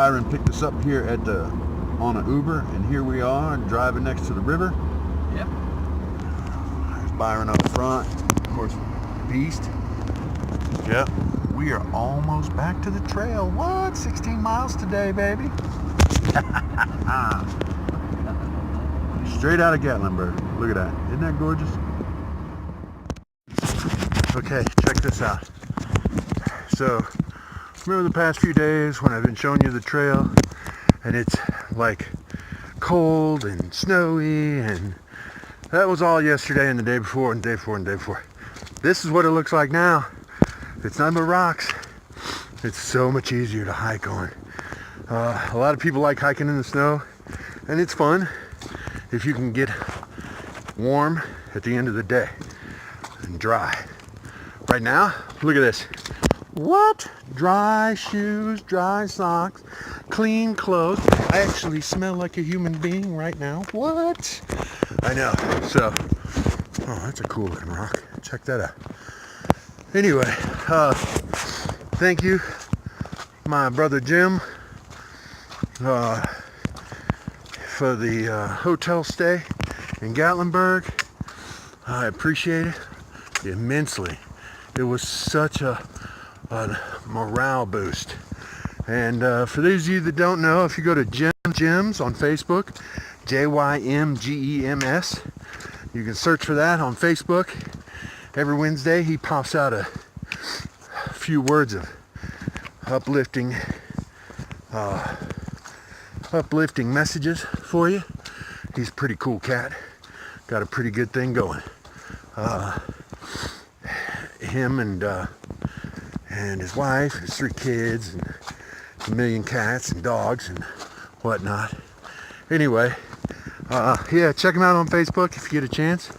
Byron picked us up here at the on an Uber, and here we are driving next to the river. Yep. There's Byron up front, of course, Beast. Yep. We are almost back to the trail. What? 16 miles today, baby. Straight out of Gatlinburg. Look at that. Isn't that gorgeous? Okay, check this out. So, remember the past few days when I've been showing you the trail and it's like cold and snowy, and that was all yesterday and the day before and the day before and the day before. This is what it looks like now. It's nothing but rocks. It's so much easier to hike on. A lot of people like hiking in the snow, and it's fun if you can get warm at the end of the day and dry. Right now, look at this. What? Dry shoes, dry socks, clean clothes. I actually smell like a human being right now. What? I know. So, oh, that's a cool looking rock. Check that out. Anyway, thank you, my brother Jim, for the hotel stay in Gatlinburg. I appreciate it immensely. It was such a morale boost. And for those of you that don't know, if you go to Gyms on Facebook, JYMGEMS, you can search for that on Facebook. Every Wednesday he pops out a few words of uplifting messages for you. He's a pretty cool cat. Got a pretty good thing going. Him and his wife, his 3 kids, and a million cats and dogs and whatnot. Anyway, yeah, check him out on Facebook if you get a chance.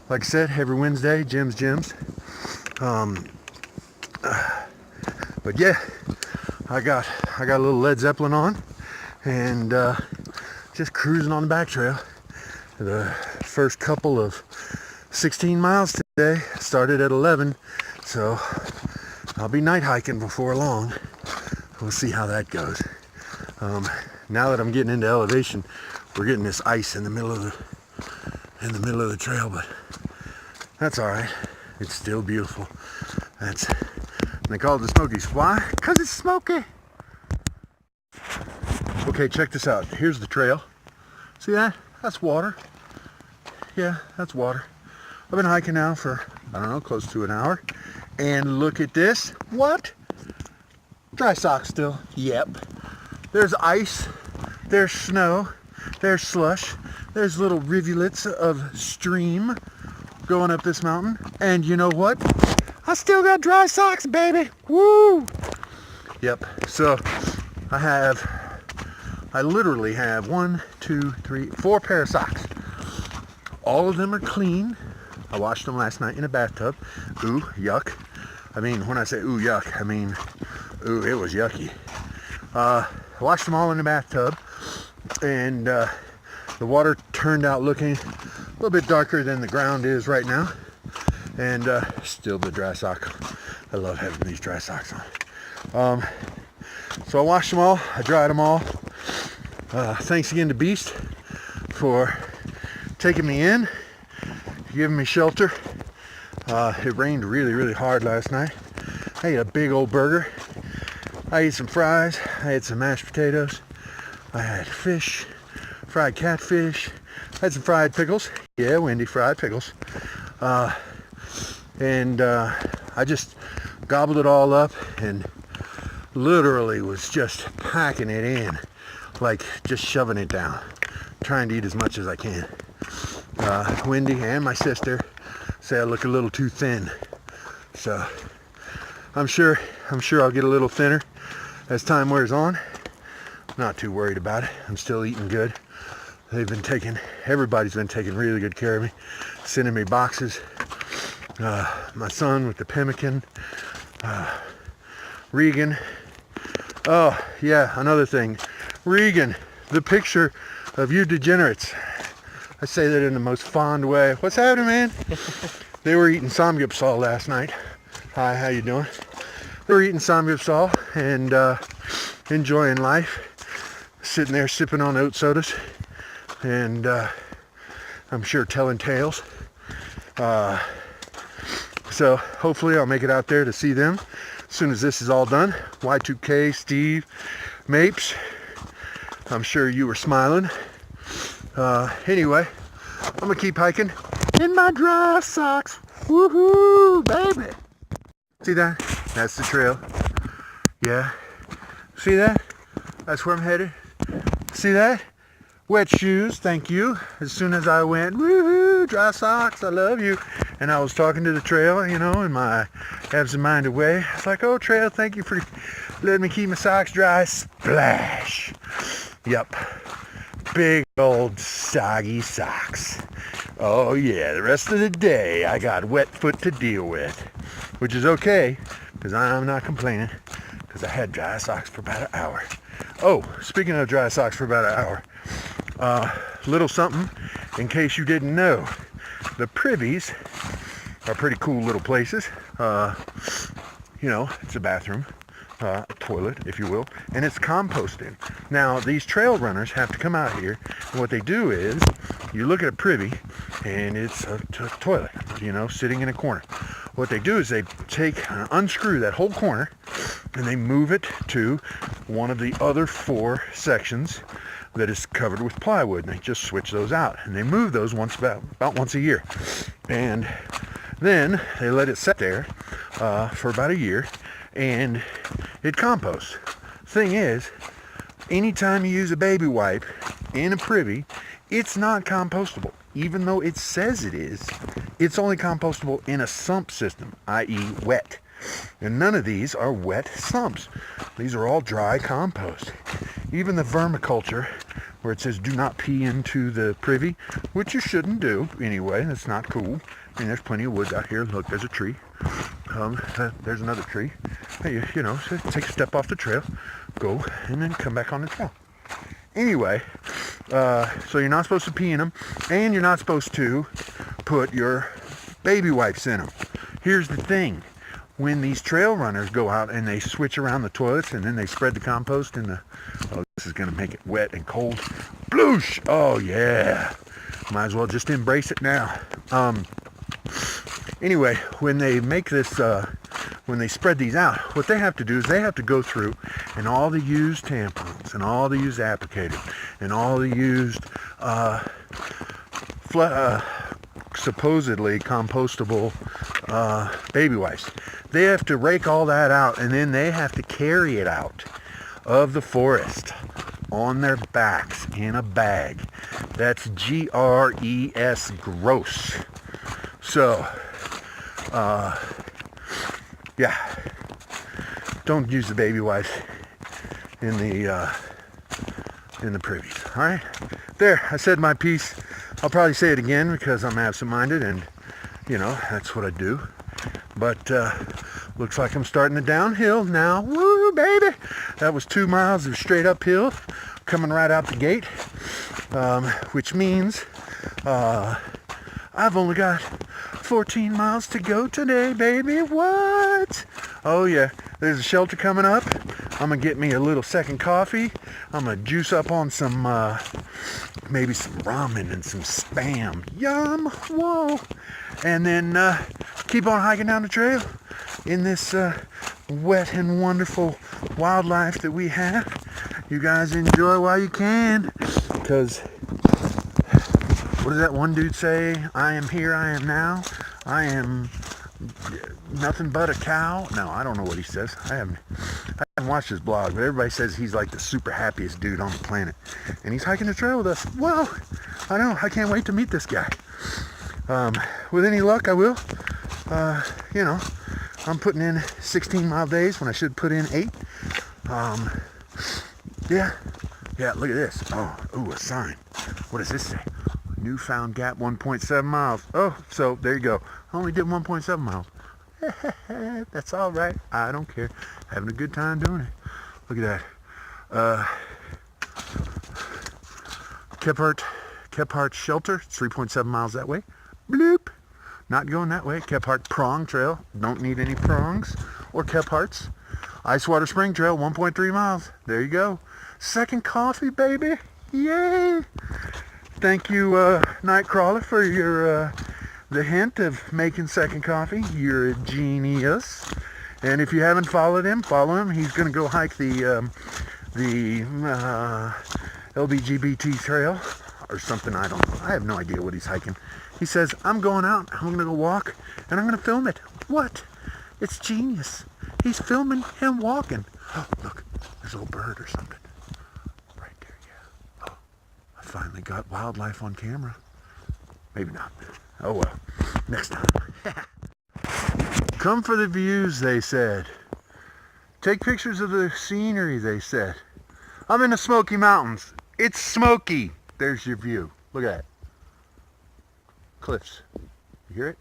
Like I said, every Wednesday, Gyms. But yeah, I got a little Led Zeppelin on, and just cruising on the back trail. The first couple of 16 miles today started at 11, so I'll be night hiking before long. We'll see how that goes. Now that I'm getting into elevation, we're getting this ice in the middle of the trail, but that's all right. It's still beautiful. And they call it the Smokies. Why? Because it's smoky. Okay, check this out. Here's the trail. See that? That's water. Yeah, that's water. I've been hiking now for, I don't know, close to an hour. And look at this. What? Dry socks still. Yep. There's ice. There's snow. There's slush. There's little rivulets of stream going up this mountain. And you know what? I still got dry socks, baby. Woo! Yep. So I literally have 1, 2, 3, 4 pair of socks. All of them are clean. I washed them last night in a bathtub. Ooh, yuck. I mean, when I say ooh, yuck, I mean, ooh, it was yucky. I washed them all in the bathtub, and the water turned out looking a little bit darker than the ground is right now. And still the dry sock. I love having these dry socks on. So I washed them all. I dried them all. Thanks again to Beast for taking me in, giving me shelter. It rained really, really hard last night. I ate a big old burger. I ate some fries. I had some mashed potatoes. I had fish, fried catfish. I had some fried pickles. Yeah, Wendy, fried pickles. And I just gobbled it all up and literally was just packing it in, like just shoving it down, trying to eat as much as I can. Wendy and my sister say I look a little too thin, so I'm sure I'll get a little thinner as time wears on. Not too worried about it. I'm still eating good. Everybody's been taking really good care of me, sending me boxes. My son with the pemmican, Regan. Oh yeah, another thing, Regan, the picture of you degenerates. I say that in the most fond way. What's happening, man? They were eating samgyeopsal last night. Hi, how you doing? They were eating samgyeopsal and enjoying life. sitting there sipping on oat sodas, and I'm sure telling tales. So hopefully I'll make it out there to see them as soon as this is all done. Y2K, Steve, Mapes, I'm sure you were smiling. Anyway, I'm gonna keep hiking in my dry socks. Woohoo, baby! See that? That's the trail. Yeah. See that? That's where I'm headed. See that? Wet shoes, thank you. As soon as I went, woohoo, dry socks, I love you. And I was talking to the trail, you know, in my absent-minded way. I was like, oh, trail, thank you for letting me keep my socks dry. Splash. Yep. Big old soggy socks. Oh yeah, the rest of the day I got wet foot to deal with. Which is okay, because I'm not complaining, because I had dry socks for about an hour. Oh, speaking of dry socks for about an hour, little something in case you didn't know. The privies are pretty cool little places. You know, it's a bathroom, a toilet, if you will, and it's composting. Now, these trail runners have to come out here, and what they do is, you look at a privy, and it's a toilet, you know, sitting in a corner. What they do is they unscrew that whole corner, and they move it to one of the other 4 sections that is covered with plywood, and they just switch those out, and they move those about once a year, and then they let it sit there for about a year, and it composts. Thing is, anytime you use a baby wipe in a privy, it's not compostable. Even though it says it is, it's only compostable in a sump system, i.e. wet. And none of these are wet sumps. These are all dry compost. Even the vermiculture, where it says do not pee into the privy, which you shouldn't do anyway, that's not cool. I mean, there's plenty of woods out here. Look, there's a tree. There's another tree. You know, so take a step off the trail, go, and then come back on the trail. Anyway, so you're not supposed to pee in them, and you're not supposed to put your baby wipes in them. Here's the thing. When these trail runners go out and they switch around the toilets and then they spread the compost in the... Oh, this is going to make it wet and cold. Bloosh! Oh, yeah. Might as well just embrace it now. Anyway, when they make this... when they spread these out, what they have to do is they have to go through and all the used tampons and all the used applicators and all the used supposedly compostable baby wipes. They have to rake all that out, and then they have to carry it out of the forest on their backs in a bag. That's G-R-E-S, gross. So, yeah, don't use the baby wipes in the privies. All right, there. I said my piece. I'll probably say it again because I'm absent-minded, and you know that's what I do. But looks like I'm starting the downhill now. Woo, baby! That was 2 miles of straight uphill, coming right out the gate, which means I've only got 14 miles to go today, baby. What? Oh yeah, there's a shelter coming up. I'm gonna get me a little second coffee. I'm gonna juice up on some maybe some ramen and some Spam. Yum. Whoa. And then keep on hiking down the trail in this wet and wonderful wildlife that we have. You guys enjoy while you can, because what does that one dude say? I am here, I am now. I am nothing but a cow. No, I don't know what he says. I haven't watched his blog, but everybody says he's like the super happiest dude on the planet. And he's hiking the trail with us. Well, I know. I can't wait to meet this guy. With any luck, I will. You know, I'm putting in 16-mile days when I should put in 8. Yeah, look at this. Oh, a sign. What does this say? Newfound gap 1.7 miles. Oh, so there you go. I only did 1.7 miles. That's all right. I don't care. Having a good time doing it. Look at that. Kephart Shelter. It's 3.7 miles that way. Bloop. Not going that way. Kephart Prong Trail. Don't need any prongs or Kepharts. Icewater Spring Trail, 1.3 miles. There you go. Second coffee, baby. Yay! Thank you, Nightcrawler, for your the hint of making second coffee. You're a genius. And if you haven't followed him, follow him. He's going to go hike the LBGBT trail or something. I don't know. I have no idea what he's hiking. He says, I'm going out. I'm going to go walk and I'm going to film it. What? It's genius. He's filming him walking. Oh, look. There's a little bird or something. Right there, yeah. Oh, I finally got wildlife on camera. Maybe not. Oh well. Next time. Come for the views, they said. Take pictures of the scenery, they said. I'm in the Smoky Mountains. It's smoky. There's your view. Look at that. Cliffs. You hear it?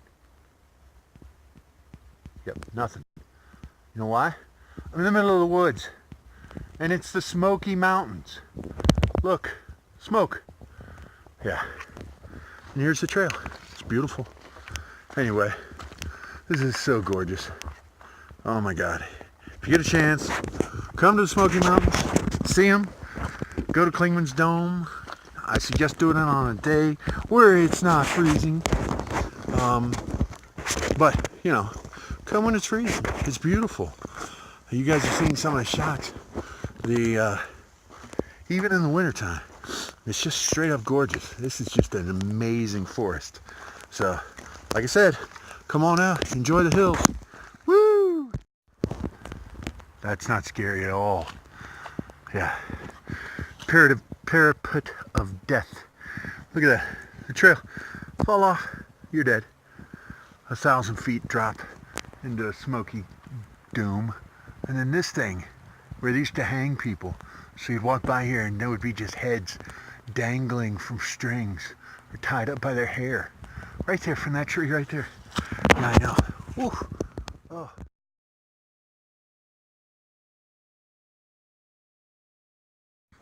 Yep, nothing. You know why? I'm in the middle of the woods. And it's the Smoky Mountains. Look. Smoke. Yeah. And here's the trail. It's beautiful. Anyway, this is so gorgeous. Oh my God. If you get a chance, come to the Smoky Mountains, see them, go to Klingman's Dome. I suggest doing it on a day where it's not freezing. But, you know, come when it's freezing. It's beautiful. You guys are seeing some of the shots. Even in the wintertime, it's just straight up gorgeous. This is just an amazing forest. So, like I said, come on out, enjoy the hills. Woo! That's not scary at all. Yeah. Parapet of death. Look at that. The trail. Fall off, you're dead. 1,000 feet drop into a smoky doom. And then this thing, where they used to hang people. So you'd walk by here and there would be just heads dangling from strings or tied up by their hair. Right there from that tree right there. Yeah, I know. Woo. Oh.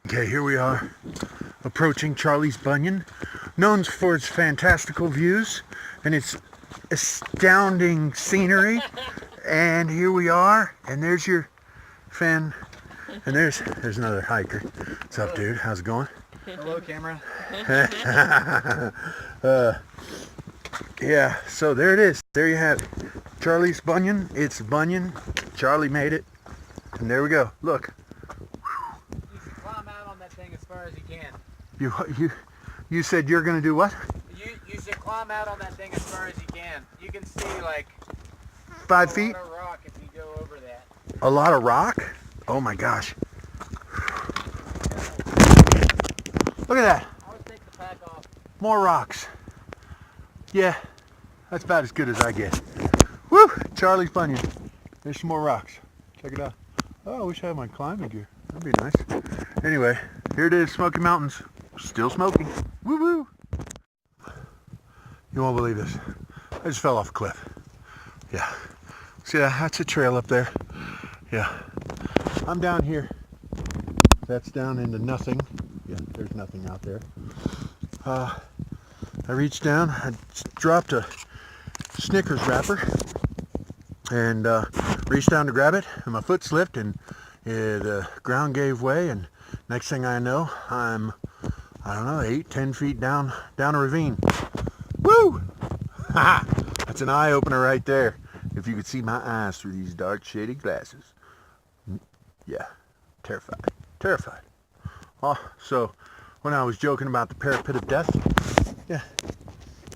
Okay, here we are, approaching Charlie's Bunyan, known for its fantastical views and its astounding scenery. And here we are, and there's your fan, and there's another hiker. What's up, dude? How's it going? Hello, camera. Yeah, so there it is. There you have it. Charlie's Bunyan. It's Bunyan. Charlie made it. And there we go. Look. You should climb out on that thing as far as you can. You said you're going to do what? You should climb out on that thing as far as you can. You can see like 5 feet? A lot of rock if you go over that. A lot of rock? Oh my gosh. Look at that. I would take the pack off. More rocks. Yeah, that's about as good as I get. Woo! Charlie's Bunyan. There's some more rocks. Check it out. Oh, I wish I had my climbing gear. That'd be nice. Anyway, here it is, Smoky Mountains. Still smoking. Woo woo! You won't believe this. I just fell off a cliff. Yeah. See that? That's a trail up there. Yeah. I'm down here. That's down into nothing. Yeah, there's nothing out there. I reached down, I dropped a Snickers wrapper and reached down to grab it, and my foot slipped and the ground gave way, and next thing I know, I'm, I don't know, 8-10 feet down a ravine. Woo! That's an eye-opener right there. If you could see my eyes through these dark shaded glasses. Yeah, terrified. Oh, so when I was joking about the parapet of death, yeah,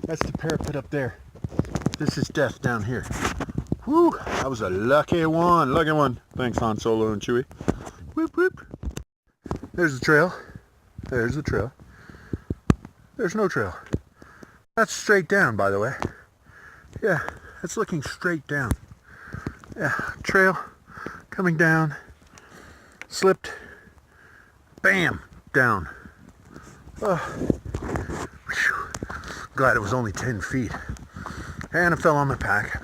that's the parapet up there. This is death down here. Whew, that was a lucky one. Thanks, Han Solo and Chewie. Whoop, whoop. There's the trail. There's the trail. There's no trail. That's straight down, by the way. Yeah, that's looking straight down. Yeah, trail coming down. Slipped. Bam! Down. Oh. Whew. Glad it was only 10 feet. And I fell on my pack.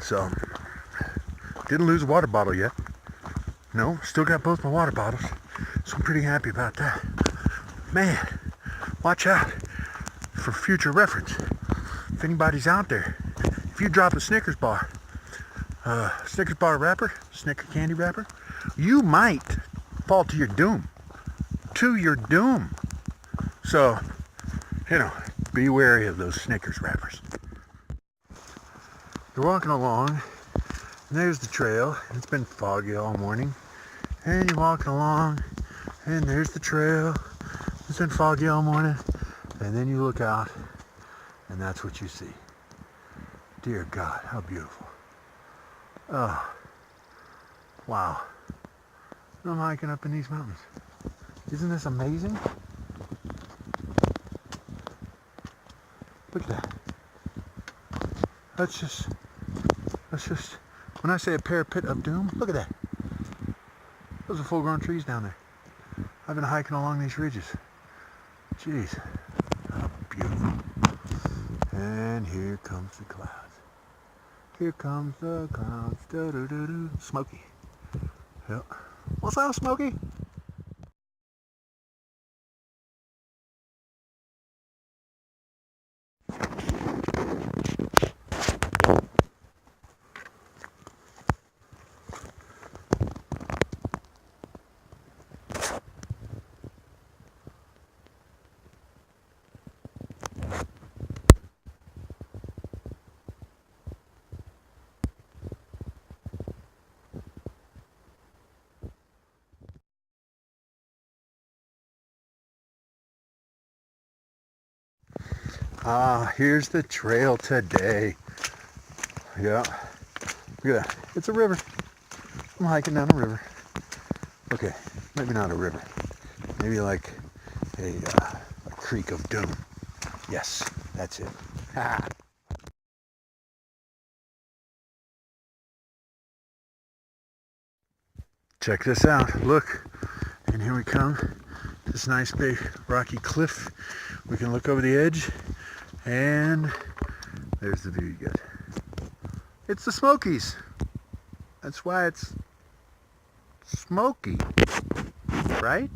So, didn't lose a water bottle yet. No, still got both my water bottles. So I'm pretty happy about that. Man, watch out for future reference. If anybody's out there, if you drop a Snickers bar wrapper, Snicker candy wrapper, you might fall to your doom. To your doom. So, you know, be wary of those Snickers wrappers. You're walking along, and there's the trail. It's been foggy all morning. And you're walking along, and there's the trail. It's been foggy all morning. And then you look out, and that's what you see. Dear God, how beautiful. Oh, wow. I'm hiking up in these mountains. Isn't this amazing? Look at that. That's just, when I say a parapet of doom, look at that. Those are full-grown trees down there. I've been hiking along these ridges. Jeez, how beautiful. And here comes the clouds. Here comes the clouds. Do-do-do-do. Smokey. Yep. What's up, Smokey? Here's the trail today. Yeah, look at that. It's a river. I'm hiking down a river. Okay, maybe not a river. Maybe like a creek of doom. Yes, that's it. Ha! Check this out. Look, and here we come. This nice big rocky cliff. We can look over the edge, and there's the view you get. It's the Smokies. That's why it's smoky, right?